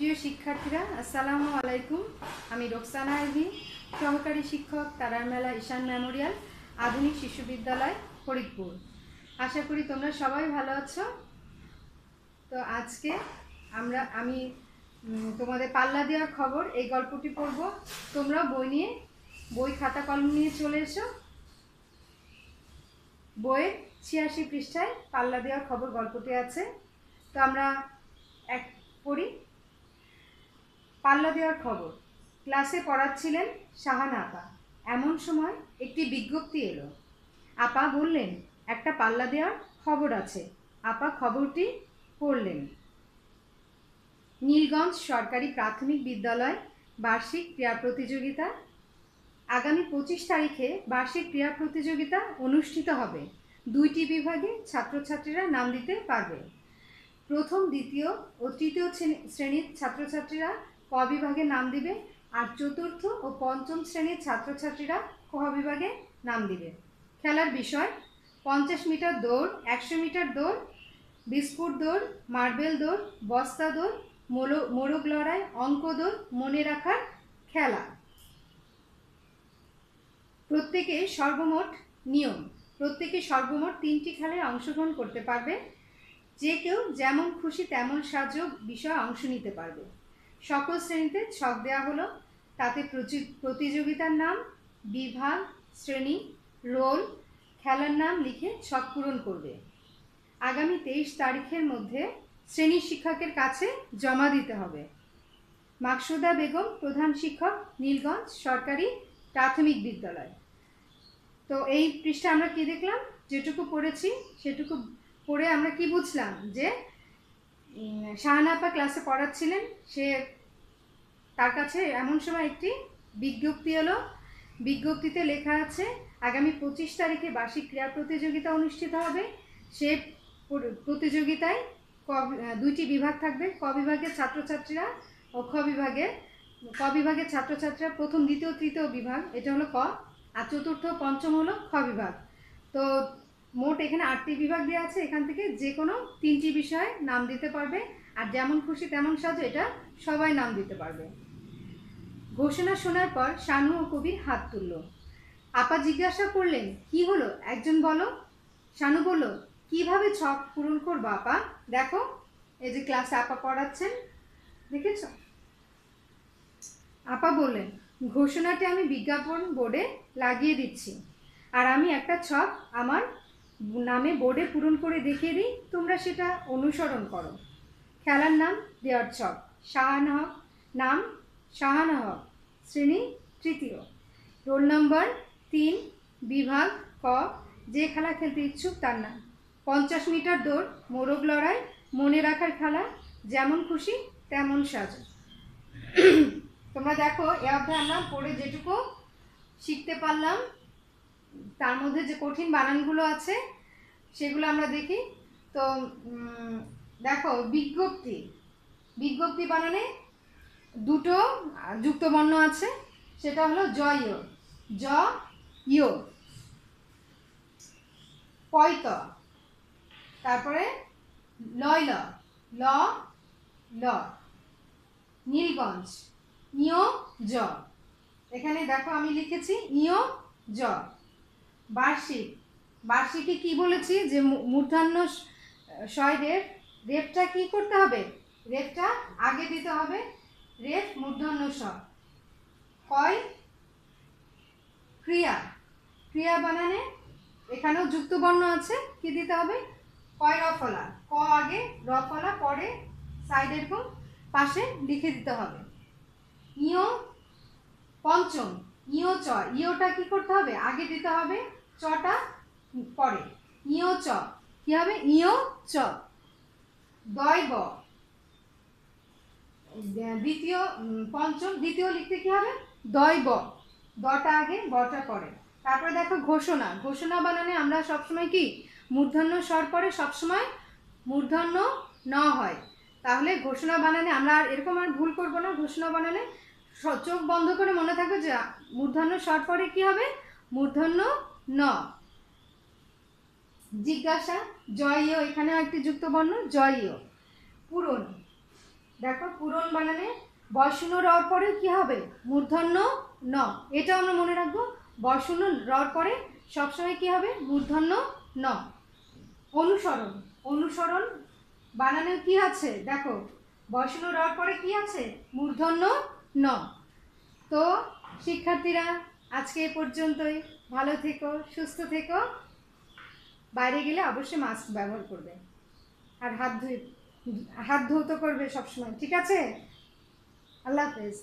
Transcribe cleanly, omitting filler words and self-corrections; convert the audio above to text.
প্রিয় শিক্ষার্থীরা, আসসালামু আলাইকুম। আমি রোকসানা আইভি, সহকারী শিক্ষক, তারার মেলা ঈশান মেমোরিয়াল আধুনিক শিশু বিদ্যালয়, ফরিদপুর। আশা করি তোমরা সবাই ভালো আছো। তো আজকে আমি তোমাদের পাল্লা দেওয়ার খবর এই গল্পটি পড়ব। তোমরা বই খাতা কলম নিয়ে চলে এসো। বইয়ের 86 পৃষ্ঠায় পাল্লা দেওয়ার খবর গল্পটি আছে। তো আমরা এক পড়ি। পাল্লা দেওয়ার খবর। ক্লাসে পড়াচ্ছিলেন শাহানা আপা। এমন সময় একটি বিজ্ঞপ্তি এলো। আপা বললেন, একটা পাল্লা দেওয়ার খবর আছে। আপা খবরটি পড়লেন। নীলগঞ্জ সরকারি প্রাথমিক বিদ্যালয় বার্ষিক ক্রীড়া প্রতিযোগিতা। আগামী 25 তারিখে বার্ষিক ক্রীড়া প্রতিযোগিতা অনুষ্ঠিত হবে। 2টি বিভাগে ছাত্রছাত্রীরা নাম দিতে পারবে। প্রথম, দ্বিতীয় ও তৃতীয় শ্রেণীর ছাত্রছাত্রীরা ক বিভাগে নাম দিবে, আর চতুর্থ ও পঞ্চম শ্রেণীর ছাত্রছাত্রীরা ক বিভাগে নাম দিবে। খেলার বিষয়: 50 মিটার দৌড়, 100 মিটার দৌড়, বিস্কুট দৌড়, মার্বেল দৌড়, বস্তা দৌড়, মোরগ লড়াই, অঙ্ক দৌড়, মনে রাখার খেলা। প্রত্যেকে সর্বমোট 3টি খেলায় অংশগ্রহণ করতে পারবে। যে কেউ যেমন খুশি তেমন সাহায্য বিষয়ে অংশ নিতে পারবে। সকল শ্রেণীতে ছক দেওয়া হলো। তাতে প্রতিযোগিতার নাম, বিভাগ, শ্রেণী, রোল, খেলার নাম লিখে ছক পূরণ করবে। আগামী 23 তারিখের মধ্যে শ্রেণী শিক্ষকের কাছে জমা দিতে হবে। মাকসুদা বেগম, প্রধান শিক্ষক, নীলগঞ্জ সরকারি প্রাথমিক বিদ্যালয়। তো এই পৃষ্ঠা আমরা কি দেখলাম? যেটুকু পড়েছি সেটুকু পড়ে আমরা কি বুঝলাম? যে শাহানা আপা ক্লাসে পড়াচ্ছিলেন, তার কাছে এমন সময় একটি বিজ্ঞপ্তি এলো। বিজ্ঞপ্তিতে লেখা আছে আগামী 25 তারিখে বার্ষিক ক্রীড়া প্রতিযোগিতা অনুষ্ঠিত হবে। সে প্রতিযোগিতায় 2টি বিভাগ থাকবে। ক বিভাগের ছাত্রছাত্রীরা ও ক বিভাগের ছাত্রছাত্রীরা প্রথম, দ্বিতীয়, তৃতীয় বিভাগ, এটা হলো ক, আর চতুর্থ পঞ্চম হলো খ বিভাগ। তো মোট এখানে 8টি বিভাগ দেওয়া আছে। এখান থেকে যে কোনো 3টি বিষয়ে নাম দিতে পারবে, আর যেমন খুশি তেমন সাজো, এটা সবাই নাম দিতে পারবে। ঘোষণা শোনার পর শানু ও কবির হাত তুলল। আপা জিজ্ঞাসা করলেন, কি হলো একজন বলো। শানু বলল, কিভাবে ছক পূরণ করবো আপা? দেখো, এই যে ক্লাসে আপা পড়াচ্ছেন, দেখেছ? আপা বললেন, ঘোষণাটি আমি বিজ্ঞাপন বোর্ডে লাগিয়ে দিচ্ছি, আর আমি একটা ছক আমার নামে বোর্ডে পূরণ করে দেখিয়ে দিই, তোমরা সেটা অনুসরণ করো। খেলার নাম দেওয়ার ছক। শাহানা হক, নাম শাহানা হক, শ্রেণী তৃতীয়, রোল নম্বর 3, বিভাগ ক, যে খেলা খেলতে ইচ্ছুক তার নাম। 50 মিটার দৌড়, মোরগ লড়াই, মনে রাখার খেলা, যেমন খুশি তেমন সাজো। তোমরা দেখো, এ অধ্যায়ে আমরা পড়ে যেটুকু শিখতে পারলাম, তার মধ্যে যে কঠিন বানানগুলো আছে সেগুলো আমরা দেখি। তো দেখো, বিজ্ঞপ্তি বানানে 2টো যুক্ত বর্ণ আছে। সেটা হলো জ ইয়, পয়ত, তারপরে লয় ল, নীলগঞ্জ ইয় জ। এখানে দেখো আমি লিখেছি ইয় জ। বার্ষিকে কি বলেছি? যে মূর্ধন্য শয় রেফটা কি করতে হবে? রেফটা আগে দিতে হবে। রেফ মূর্ধন্য স। কয়, ক্রিয়া বানানে এখানেও যুক্ত বর্ণ আছে। কি দিতে হবে? কয় রফলা, ক আগে, রফলা পরে, সাইডে এরকম পাশে লিখে দিতে হবে। ইয় পঞ্চম, ইয় চ, ইয়টা কি করতে হবে? আগে দিতে হবে, চটা পরে। ইয় চ কি হবে? ইয় চ। দৈব দ্বিতীয় লিখতে কি হবে? দৈব, দটা আগে, বটা পরে। তারপরে দেখো ঘোষণা বানানে আমরা সবসময় কি মূর্ধন্য স্বর পরে সবসময় মূর্ধন্য ন হয়। তাহলে ঘোষণা বানানে আমরা এরকম আর ভুল করবো না। ঘোষণা বানানে চোখ বন্ধ করে মনে থাকবে যে মূর্ধন্য স্বর পরে কি হবে? মূর্ধন্য ন। জিজ্ঞাসা জয়, এখানেও একটি যুক্ত বর্ণ জয়। পূরণ, দেখো পূরণ বানানে বয়শূন্য রর পরে কি হবে? মূর্ধন্য ন। এটা আমরা মনে রাখবো, বয়শূন্য রর পরে সবসময় কি হবে? মূর্ধন্য ন। অনুসরণ, অনুসরণ বানানে কি আছে দেখো, বয়শূন্য রর পরে কি আছে? মূর্ধন্য ন। তো শিক্ষার্থীরা আজকে এ পর্যন্তই। ভালো থেকো, সুস্থ থেকো। বাইরে গেলে অবশ্যই মাস্ক ব্যবহার করবে, আর হাত ধুতে করবে সবসময়, ঠিক আছে? আল্লাহ হাফেজ।